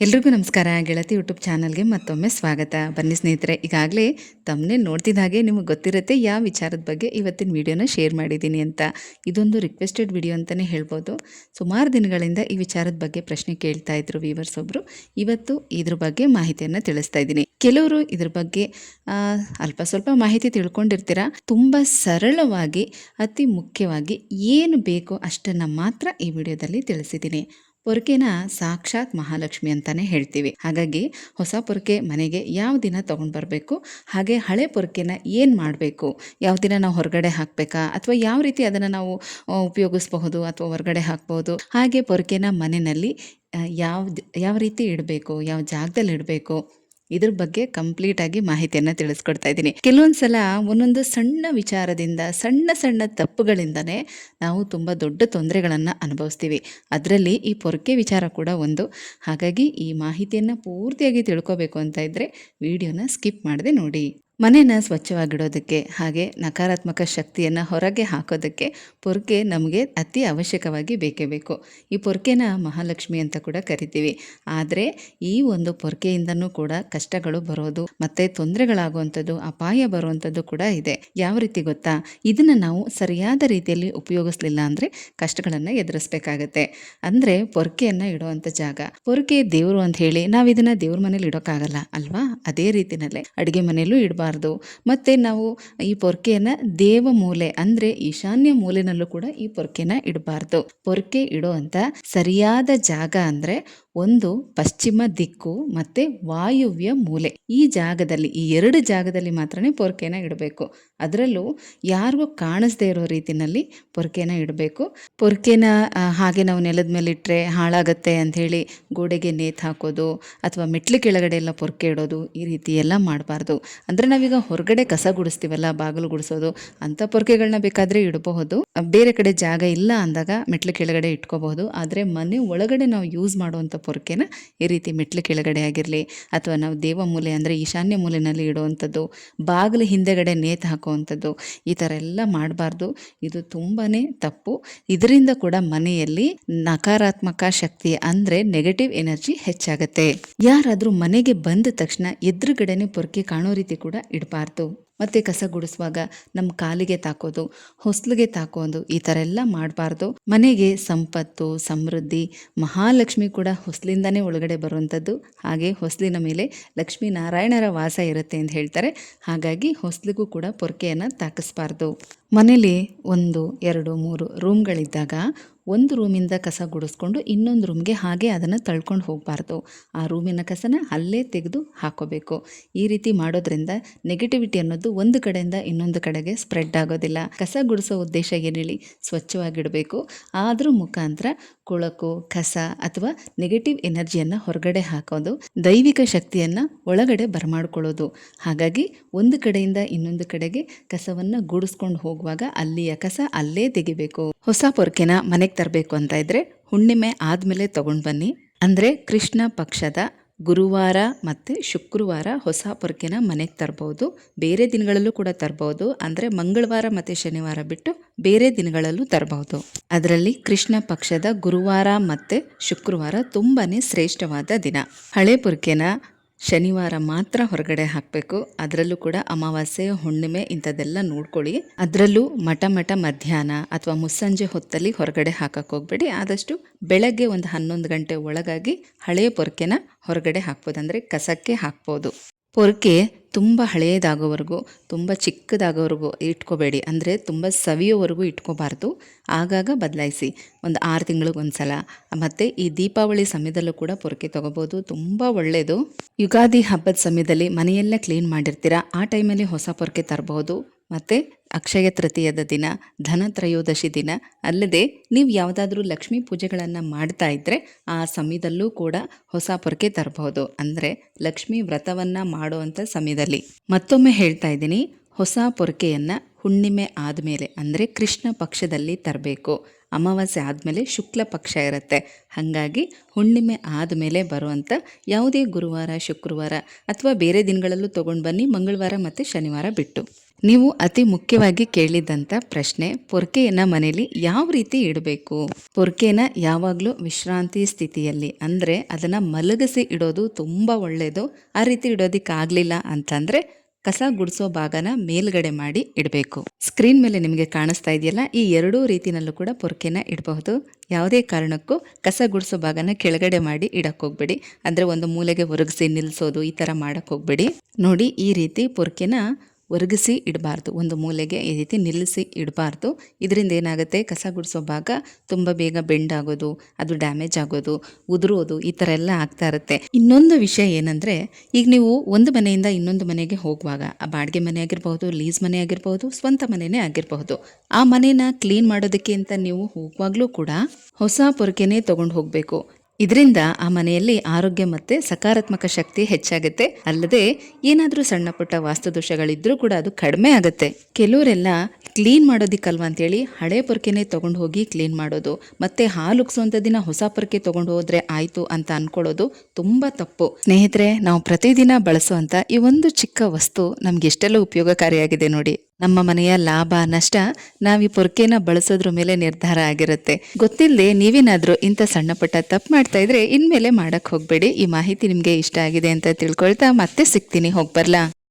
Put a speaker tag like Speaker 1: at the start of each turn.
Speaker 1: ಎಲ್ರಿಗೂ ನಮಸ್ಕಾರ. ಗೆಳತಿ ಯೂಟ್ಯೂಬ್ ಚಾನಲ್ಗೆ ಮತ್ತೊಮ್ಮೆ ಸ್ವಾಗತ. ಬನ್ನಿ ಸ್ನೇಹಿತರೆ, ಈಗಾಗಲೇ ತಮ್ಮನೇ ನೋಡ್ತಿದ್ದ ಹಾಗೆ ನಿಮಗೆ ಗೊತ್ತಿರುತ್ತೆ ಯಾವ ವಿಚಾರದ ಬಗ್ಗೆ ಇವತ್ತಿನ ವಿಡಿಯೋನ ಶೇರ್ ಮಾಡಿದ್ದೀನಿ ಅಂತ. ಇದೊಂದು ರಿಕ್ವೆಸ್ಟೆಡ್ ವಿಡಿಯೋ ಅಂತಲೇ ಹೇಳ್ಬೋದು. ಸುಮಾರು ದಿನಗಳಿಂದ ಈ ವಿಚಾರದ ಬಗ್ಗೆ ಪ್ರಶ್ನೆ ಕೇಳ್ತಾ ಇದ್ರು ವ್ಯೂವರ್ಸ್ ಒಬ್ಬರು. ಇವತ್ತು ಇದ್ರ ಬಗ್ಗೆ ಮಾಹಿತಿಯನ್ನು ತಿಳಿಸ್ತಾ ಇದ್ದೀನಿ. ಕೆಲವರು ಇದ್ರ ಬಗ್ಗೆ ಅಲ್ಪ ಸ್ವಲ್ಪ ಮಾಹಿತಿ ತಿಳ್ಕೊಂಡಿರ್ತೀರ. ತುಂಬ ಸರಳವಾಗಿ, ಅತಿ ಮುಖ್ಯವಾಗಿ ಏನು ಬೇಕೋ ಅಷ್ಟನ್ನು ಮಾತ್ರ ಈ ವಿಡಿಯೋದಲ್ಲಿ ತಿಳಿಸಿದ್ದೀನಿ. ಪೊರ್ಕೆನ ಸಾಕ್ಷಾತ್ ಮಹಾಲಕ್ಷ್ಮಿ ಅಂತಾನೆ ಹೇಳ್ತೀವಿ. ಹಾಗಾಗಿ ಹೊಸ ಪೊರ್ಕೆ ಮನೆಗೆ ಯಾವ ದಿನ ತೊಗೊಂಡು ಬರಬೇಕು, ಹಾಗೆ ಹಳೆ ಪೊರ್ಕೆನ ಏನು ಮಾಡಬೇಕು, ಯಾವ ದಿನ ನಾವು ಹೊರಗಡೆ ಹಾಕಬೇಕಾ ಅಥವಾ ಯಾವ ರೀತಿ ಅದನ್ನು ನಾವು ಉಪಯೋಗಿಸಬಹುದು ಅಥವಾ ಹೊರಗಡೆ ಹಾಕ್ಬೋದು, ಹಾಗೆ ಪೊರ್ಕೆನ ಮನೆಯಲ್ಲಿ ಯಾವ ರೀತಿ ಇಡಬೇಕು, ಯಾವ ಜಾಗದಲ್ಲಿ ಇಡಬೇಕು, ಇದ್ರ ಬಗ್ಗೆ ಕಂಪ್ಲೀಟಾಗಿ ಮಾಹಿತಿಯನ್ನು ತಿಳಿಸ್ಕೊಡ್ತಾ ಇದ್ದೀನಿ. ಕೆಲವೊಂದು ಸಲ ಒಂದೊಂದು ಸಣ್ಣ ವಿಚಾರದಿಂದ, ಸಣ್ಣ ಸಣ್ಣ ತಪ್ಪುಗಳಿಂದನೇ ನಾವು ತುಂಬ ದೊಡ್ಡ ತೊಂದರೆಗಳನ್ನು ಅನುಭವಿಸ್ತೀವಿ. ಅದರಲ್ಲಿ ಈ ಪೊರ್ಕೆ ವಿಚಾರ ಕೂಡ ಒಂದು. ಹಾಗಾಗಿ ಈ ಮಾಹಿತಿಯನ್ನು ಪೂರ್ತಿಯಾಗಿ ತಿಳ್ಕೊಬೇಕು ಅಂತ ಇದ್ದರೆ ವಿಡಿಯೋನ ಸ್ಕಿಪ್ ಮಾಡದೆ ನೋಡಿ. ಮನೆಯನ್ನು ಸ್ವಚ್ಛವಾಗಿಡೋದಕ್ಕೆ ಹಾಗೆ ನಕಾರಾತ್ಮಕ ಶಕ್ತಿಯನ್ನು ಹೊರಗೆ ಹಾಕೋದಕ್ಕೆ ಪೊರ್ಕೆ ನಮಗೆ ಅತಿ ಅವಶ್ಯಕವಾಗಿ ಬೇಕೇ ಬೇಕು. ಈ ಪೊರ್ಕೆನ ಮಹಾಲಕ್ಷ್ಮಿ ಅಂತ ಕೂಡ ಕರಿತೀವಿ. ಆದರೆ ಈ ಒಂದು ಪೊರ್ಕೆಯಿಂದನೂ ಕೂಡ ಕಷ್ಟಗಳು ಬರೋದು ಮತ್ತು ತೊಂದರೆಗಳಾಗುವಂಥದ್ದು, ಅಪಾಯ ಬರುವಂಥದ್ದು ಕೂಡ ಇದೆ. ಯಾವ ರೀತಿ ಗೊತ್ತಾ? ಇದನ್ನು ನಾವು ಸರಿಯಾದ ರೀತಿಯಲ್ಲಿ ಉಪಯೋಗಿಸ್ಲಿಲ್ಲ ಅಂದರೆ ಕಷ್ಟಗಳನ್ನು ಎದುರಿಸ್ಬೇಕಾಗತ್ತೆ. ಅಂದರೆ ಪೊರ್ಕೆಯನ್ನು ಇಡುವಂಥ ಜಾಗ, ಪೊರ್ಕೆ ದೇವರು ಅಂತ ಹೇಳಿ ನಾವು ಇದನ್ನು ದೇವ್ರ ಮನೇಲಿ ಇಡೋಕ್ಕಾಗಲ್ಲ ಅಲ್ವಾ? ಅದೇ ರೀತಿಯಲ್ಲೇ ಅಡುಗೆ ಮನೆಯಲ್ಲೂ ಇಡಬಾರ್ದು. ಮತ್ತು ನಾವು ಈ ಪೊರ್ಕೆಯನ್ನು ದೇವ ಮೂಲೆ ಅಂದರೆ ಈಶಾನ್ಯ ಮೂಲೆನಲ್ಲೂ ಕೂಡ ಈ ಪೊರ್ಕೆನ ಇಡಬಾರ್ದು. ಪೊರ್ಕೆ ಇಡೋ ಅಂತ ಸರಿಯಾದ ಜಾಗ ಅಂದರೆ ಒಂದು ಪಶ್ಚಿಮ ದಿಕ್ಕು ಮತ್ತು ವಾಯುವ್ಯ ಮೂಲೆ. ಈ ಜಾಗದಲ್ಲಿ, ಈ ಎರಡು ಜಾಗದಲ್ಲಿ ಮಾತ್ರನೇ ಪೊರ್ಕೆನ ಇಡಬೇಕು. ಅದರಲ್ಲೂ ಯಾರಿಗೂ ಕಾಣಿಸ್ದೇ ಇರೋ ರೀತಿಯಲ್ಲಿ ಪೊರ್ಕೆನ ಇಡಬೇಕು. ಪೊರ್ಕೆನ ಹಾಗೆ ನಾವು ನೆಲದ ಮೇಲೆ ಇಟ್ಟರೆ ಹಾಳಾಗತ್ತೆ ಅಂಥೇಳಿ ಗೋಡೆಗೆ ನೇತು ಹಾಕೋದು ಅಥವಾ ಮೆಟ್ಲು ಕೆಳಗಡೆ ಎಲ್ಲ ಪೊರ್ಕೆ ಇಡೋದು, ಈ ರೀತಿ ಎಲ್ಲ ಮಾಡಬಾರ್ದು. ಅಂದರೆ ನಾವೀಗ ಹೊರಗಡೆ ಕಸ ಗುಡಿಸ್ತೀವಲ್ಲ, ಬಾಗಿಲು ಗುಡಿಸೋದು, ಅಂಥ ಪೊರ್ಕೆಗಳನ್ನ ಬೇಕಾದರೆ ಇಡಬಹುದು. ಬೇರೆ ಕಡೆ ಜಾಗ ಇಲ್ಲ ಅಂದಾಗ ಮೆಟ್ಲು ಕೆಳಗಡೆ ಇಟ್ಕೋಬಹುದು. ಆದರೆ ಮನೆ ಒಳಗಡೆ ನಾವು ಯೂಸ್ ಮಾಡುವಂಥ ಪೊರ್ಕೆನ ಈ ರೀತಿ ಮೆಟ್ಲು ಕೆಳಗಡೆ ಆಗಿರಲಿ ಅಥವಾ ನಾವು ದೇವ ಮೂಲೆ ಅಂದರೆ ಈಶಾನ್ಯ ಮೂಲೆಯಲ್ಲಿ ಇಡುವಂಥದ್ದು, ಬಾಗಿಲು ಹಿಂದೆಗಡೆ ನೇತು ಹಾಕುವಂಥದ್ದು, ಈ ಥರ ಎಲ್ಲ ಮಾಡಬಾರ್ದು. ಇದು ತುಂಬಾ ತಪ್ಪು. ಇದರಿಂದ ಕೂಡ ಮನೆಯಲ್ಲಿ ನಕಾರಾತ್ಮಕ ಶಕ್ತಿ ಅಂದರೆ ನೆಗೆಟಿವ್ ಎನರ್ಜಿ ಹೆಚ್ಚಾಗುತ್ತೆ. ಯಾರಾದರೂ ಮನೆಗೆ ಬಂದ ತಕ್ಷಣ ಎದುರುಗಡೆನೆ ಪೊರ್ಕೆ ಕಾಣೋ ರೀತಿ ಕೂಡ ಇಡಬಾರ್ದು. ಮತ್ತು ಕಸ ಗುಡಿಸುವಾಗ ನಮ್ಮ ಕಾಲಿಗೆ ತಾಕೋದು, ಹೊಸ್ಲಿಗೆ ತಾಕೋದು, ಈ ಥರ ಎಲ್ಲ ಮಾಡಬಾರ್ದು. ಮನೆಗೆ ಸಂಪತ್ತು, ಸಮೃದ್ಧಿ, ಮಹಾಲಕ್ಷ್ಮಿ ಕೂಡ ಹೊಸ್ಲಿಂದನೇ ಒಳಗಡೆ ಬರುವಂಥದ್ದು. ಹಾಗೆ ಹೊಸ್ಲಿನ ಮೇಲೆ ಲಕ್ಷ್ಮೀ ನಾರಾಯಣರ ವಾಸ ಇರುತ್ತೆ ಅಂತ ಹೇಳ್ತಾರೆ. ಹಾಗಾಗಿ ಹೊಸ್ಲಿಗೂ ಕೂಡ ಪೊರ್ಕೆಯನ್ನು ತಾಕಿಸ್ಬಾರ್ದು. ಮನೇಲಿ 1, 2, 3 ರೂಮ್ಗಳಿದ್ದಾಗ ಒಂದು ರೂಮಿಂದ ಕಸ ಗುಡಿಸ್ಕೊಂಡು ಇನ್ನೊಂದು ರೂಮ್ಗೆ ಹಾಗೆ ಅದನ್ನು ತಳ್ಕೊಂಡು ಹೋಗಬಾರ್ದು. ಆ ರೂಮಿನ ಕಸನ ಅಲ್ಲೇ ತೆಗೆದು ಹಾಕೋಬೇಕು. ಈ ರೀತಿ ಮಾಡೋದ್ರಿಂದ ನೆಗೆಟಿವಿಟಿ ಅನ್ನೋದು ಒಂದು ಕಡೆಯಿಂದ ಇನ್ನೊಂದು ಕಡೆಗೆ ಸ್ಪ್ರೆಡ್ ಆಗೋದಿಲ್ಲ. ಕಸ ಗುಡಿಸೋ ಉದ್ದೇಶ ಏನೇಳಿ ಸ್ವಚ್ಛವಾಗಿಡಬೇಕು. ಆದ್ರ ಮುಖಾಂತರ ಕೊಳಕು, ಕಸ ಅಥವಾ ನೆಗೆಟಿವ್ ಎನರ್ಜಿಯನ್ನು ಹೊರಗಡೆ ಹಾಕೋದು, ದೈವಿಕ ಶಕ್ತಿಯನ್ನು ಒಳಗಡೆ ಬರಮಾಡ್ಕೊಳ್ಳೋದು. ಹಾಗಾಗಿ ಒಂದು ಕಡೆಯಿಂದ ಇನ್ನೊಂದು ಕಡೆಗೆ ಕಸವನ್ನು ಗುಡಿಸ್ಕೊಂಡು ಹೋಗುವಾಗ ಅಲ್ಲಿಯ ಕಸ ಅಲ್ಲೇ ತೆಗಿಬೇಕು. ಹೊಸ ಪೊರ್ಕೆನ ಮನೆಗೆ ತರಬೇಕು ಅಂತ ಇದ್ರೆ ಹುಣ್ಣಿಮೆ ಆದಮೇಲೆ ತಗೊಂಡು ಬನ್ನಿ. ಅಂದರೆ ಕೃಷ್ಣ ಪಕ್ಷದ ಗುರುವಾರ ಮತ್ತು ಶುಕ್ರವಾರ ಹೊಸ ಪೊರ್ಕೆನ ಮನೆಗೆ ತರ್ಬೋದು. ಬೇರೆ ದಿನಗಳಲ್ಲೂ ಕೂಡ ತರ್ಬೋದು. ಅಂದರೆ ಮಂಗಳವಾರ ಮತ್ತು ಶನಿವಾರ ಬಿಟ್ಟು ಬೇರೆ ದಿನಗಳಲ್ಲೂ ತರಬಹುದು. ಅದರಲ್ಲಿ ಕೃಷ್ಣ ಪಕ್ಷದ ಗುರುವಾರ ಮತ್ತು ಶುಕ್ರವಾರ ತುಂಬಾ ಶ್ರೇಷ್ಠವಾದ ದಿನ. ಹಳೆ ಪೊರ್ಕೆನ ಶನಿವಾರ ಮಾತ್ರ ಹೊರಗಡೆ ಹಾಕಬೇಕು. ಅದರಲ್ಲೂ ಕೂಡ ಅಮಾವಾಸ್ಯೆ, ಹುಣ್ಣಿಮೆ ಇಂಥದ್ದೆಲ್ಲ ನೋಡ್ಕೊಳ್ಳಿ. ಅದರಲ್ಲೂ ಮಠ ಮಧ್ಯಾಹ್ನ ಅಥವಾ ಮುಸ್ಸಂಜೆ ಹೊತ್ತಲ್ಲಿ ಹೊರಗಡೆ ಹಾಕಕ್ಕೆ ಹೋಗ್ಬೇಡಿ. ಆದಷ್ಟು ಬೆಳಗ್ಗೆ ಒಂದು 11 ಗಂಟೆ ಒಳಗಾಗಿ ಹಳೆಯ ಪೊರ್ಕೆನ ಹೊರಗಡೆ ಹಾಕ್ಬೋದು, ಅಂದರೆ ಕಸಕ್ಕೆ ಹಾಕ್ಬೋದು. ಪೊರ್ಕೆ ತುಂಬ ಹಳೆಯದಾಗೋವರೆಗೂ, ತುಂಬ ಚಿಕ್ಕದಾಗೋವರೆಗೂ ಇಟ್ಕೋಬೇಡಿ. ಅಂದರೆ ತುಂಬ ಸವಿಯೋವರೆಗೂ ಇಟ್ಕೋಬಾರ್ದು. ಆಗಾಗ ಬದಲಾಯಿಸಿ. ಒಂದು 6 ತಿಂಗಳಿಗೊಂದು ಸಲ. ಮತ್ತು ಈ ದೀಪಾವಳಿ ಸಮಯದಲ್ಲೂ ಕೂಡ ಪೊರ್ಕೆ ತೊಗೋಬೋದು, ತುಂಬ ಒಳ್ಳೆಯದು. ಯುಗಾದಿ ಹಬ್ಬದ ಸಮಯದಲ್ಲಿ ಮನೆಯೆಲ್ಲ ಕ್ಲೀನ್ ಮಾಡಿರ್ತೀರ, ಆ ಟೈಮಲ್ಲಿ ಹೊಸ ಪೊರ್ಕೆ ತರಬಹುದು. ಮತ್ತು ಅಕ್ಷಯ ತೃತೀಯದ ದಿನ, ಧನತ್ರಯೋದಶಿ ದಿನ, ಅಲ್ಲದೆ ನೀವು ಯಾವುದಾದ್ರೂ ಲಕ್ಷ್ಮೀ ಪೂಜೆಗಳನ್ನು ಮಾಡ್ತಾ ಇದ್ದರೆ ಆ ಸಮಯದಲ್ಲೂ ಕೂಡ ಹೊಸ ಪೊರ್ಕೆ ತರಬಹುದು. ಅಂದರೆ ಲಕ್ಷ್ಮೀ ವ್ರತವನ್ನು ಮಾಡುವಂಥ ಸಮಯದಲ್ಲಿ. ಮತ್ತೊಮ್ಮೆ ಹೇಳ್ತಾ ಇದ್ದೀನಿ, ಹೊಸ ಪೊರ್ಕೆಯನ್ನು ಹುಣ್ಣಿಮೆ ಆದಮೇಲೆ ಅಂದರೆ ಕೃಷ್ಣ ಪಕ್ಷದಲ್ಲಿ ತರಬೇಕು. ಅಮಾವಾಸ್ಯೆ ಆದಮೇಲೆ ಶುಕ್ಲ ಪಕ್ಷ ಇರುತ್ತೆ. ಹಾಗಾಗಿ ಹುಣ್ಣಿಮೆ ಆದಮೇಲೆ ಬರುವಂಥ ಯಾವುದೇ ಗುರುವಾರ, ಶುಕ್ರವಾರ ಅಥವಾ ಬೇರೆ ದಿನಗಳಲ್ಲೂ ತೊಗೊಂಡು ಬನ್ನಿ, ಮಂಗಳವಾರ ಮತ್ತು ಶನಿವಾರ ಬಿಟ್ಟು. ನೀವು ಅತಿ ಮುಖ್ಯವಾಗಿ ಕೇಳಿದಂಥ ಪ್ರಶ್ನೆ, ಪೊರ್ಕೆಯನ್ನು ಮನೆಯಲ್ಲಿ ಯಾವ ರೀತಿ ಇಡಬೇಕು? ಪೊರ್ಕೆನ ಯಾವಾಗಲೂ ವಿಶ್ರಾಂತಿ ಸ್ಥಿತಿಯಲ್ಲಿ, ಅಂದರೆ ಅದನ್ನು ಮಲಗಿಸಿ ಇಡೋದು ತುಂಬ ಒಳ್ಳೆಯದು. ಆ ರೀತಿ ಇಡೋದಕ್ಕಾಗಲಿಲ್ಲ ಅಂತಂದರೆ ಕಸ ಗುಡಿಸೋ ಭಾಗನ ಮೇಲ್ಗಡೆ ಮಾಡಿ ಇಡಬೇಕು. ಸ್ಕ್ರೀನ್ ಮೇಲೆ ನಿಮಗೆ ಕಾಣಿಸ್ತಾ ಇದೆಯಲ್ಲ, ಈ ಎರಡೂ ರೀತಿನಲ್ಲೂ ಕೂಡ ಪೊರ್ಕೆನ ಇಡಬಹುದು. ಯಾವುದೇ ಕಾರಣಕ್ಕೂ ಕಸ ಗುಡಿಸೋ ಭಾಗನ ಕೆಳಗಡೆ ಮಾಡಿ ಇಡಕ್ಕೆ ಹೋಗ್ಬೇಡಿ. ಅಂದರೆ ಒಂದು ಮೂಲೆಗೆ ಒರಗಿಸಿ ನಿಲ್ಲಿಸೋದು ಈ ಥರ ಮಾಡಕ್ಕೆ ಹೋಗ್ಬೇಡಿ. ನೋಡಿ, ಈ ರೀತಿ ಪೊರ್ಕೆನ ಒರಗಿಸಿ ಇಡಬಾರ್ದು, ಒಂದು ಮೂಲೆಗೆ ಈ ರೀತಿ ನಿಲ್ಲಿಸಿ ಇಡಬಾರ್ದು. ಇದರಿಂದ ಏನಾಗುತ್ತೆ, ಕಸ ಗುಡಿಸೋ ಭಾಗ ತುಂಬ ಬೇಗ ಬೆಂಡ್ ಆಗೋದು, ಅದು ಡ್ಯಾಮೇಜ್ ಆಗೋದು, ಉದುರೋದು, ಈ ಥರ ಎಲ್ಲ ಆಗ್ತಾ ಇರುತ್ತೆ. ಇನ್ನೊಂದು ವಿಷಯ ಏನಂದರೆ, ಈಗ ನೀವು ಒಂದು ಮನೆಯಿಂದ ಇನ್ನೊಂದು ಮನೆಗೆ ಹೋಗುವಾಗ, ಆ ಬಾಡಿಗೆ ಮನೆ ಆಗಿರಬಹುದು, ಲೀಸ್ ಮನೆ ಆಗಿರಬಹುದು, ಸ್ವಂತ ಮನೆಯೇ ಆಗಿರಬಹುದು, ಆ ಮನೇನ ಕ್ಲೀನ್ ಮಾಡೋದಕ್ಕೆ ಅಂತ ನೀವು ಹೋಗುವಾಗಲೂ ಕೂಡ ಹೊಸ ಪೊರ್ಕೆನೇ ತೊಗೊಂಡು ಹೋಗಬೇಕು. ಇದರಿಂದ ಆ ಮನೆಯಲ್ಲಿ ಆರೋಗ್ಯ ಮತ್ತು ಸಕಾರಾತ್ಮಕ ಶಕ್ತಿ ಹೆಚ್ಚಾಗುತ್ತೆ. ಅಲ್ಲದೆ ಏನಾದರೂ ಸಣ್ಣ ಪುಟ್ಟ ವಾಸ್ತುದೋಷಗಳಿದ್ರೂ ಕೂಡ ಅದು ಕಡಿಮೆ ಆಗುತ್ತೆ. ಕೆಲವರೆಲ್ಲ ಕ್ಲೀನ್ ಮಾಡೋದಿಕ್ಕಲ್ವ ಅಂತೇಳಿ ಹಳೆ ಪೊರ್ಕೆನೇ ತೊಗೊಂಡು ಹೋಗಿ ಕ್ಲೀನ್ ಮಾಡೋದು, ಮತ್ತು ಹಾಲು ಉಗ್ಸೋಂಥ ದಿನ ಹೊಸ ಪೊರ್ಕೆ ತೊಗೊಂಡು ಹೋದರೆ ಆಯಿತು ಅಂತ ಅಂದ್ಕೊಳ್ಳೋದು ತುಂಬ ತಪ್ಪು. ಸ್ನೇಹಿತರೆ, ನಾವು ಪ್ರತಿದಿನ ಬಳಸುವಂಥ ಈ ಒಂದು ಚಿಕ್ಕ ವಸ್ತು ನಮ್ಗೆ ಎಷ್ಟೆಲ್ಲ ಉಪಯೋಗಕಾರಿಯಾಗಿದೆ ನೋಡಿ. ನಮ್ಮ ಮನೆಯ ಲಾಭ ನಷ್ಟ ನಾವು ಈ ಪೊರ್ಕೆನ ಬಳಸೋದ್ರ ಮೇಲೆ ನಿರ್ಧಾರ ಆಗಿರುತ್ತೆ. ಗೊತ್ತಿಲ್ಲದೆ ನೀವೇನಾದರೂ ಇಂಥ ಸಣ್ಣ ಪುಟ್ಟ ತಪ್ಪು ಮಾಡ್ತಾ ಇದ್ರೆ ಇನ್ಮೇಲೆ ಮಾಡಕ್ಕೆ ಹೋಗಬೇಡಿ. ಈ ಮಾಹಿತಿ ನಿಮಗೆ ಇಷ್ಟ ಆಗಿದೆ ಅಂತ ತಿಳ್ಕೊಳ್ತಾ ಮತ್ತೆ ಸಿಗ್ತೀನಿ. ಹೋಗ್ಬರ್ಲಾ?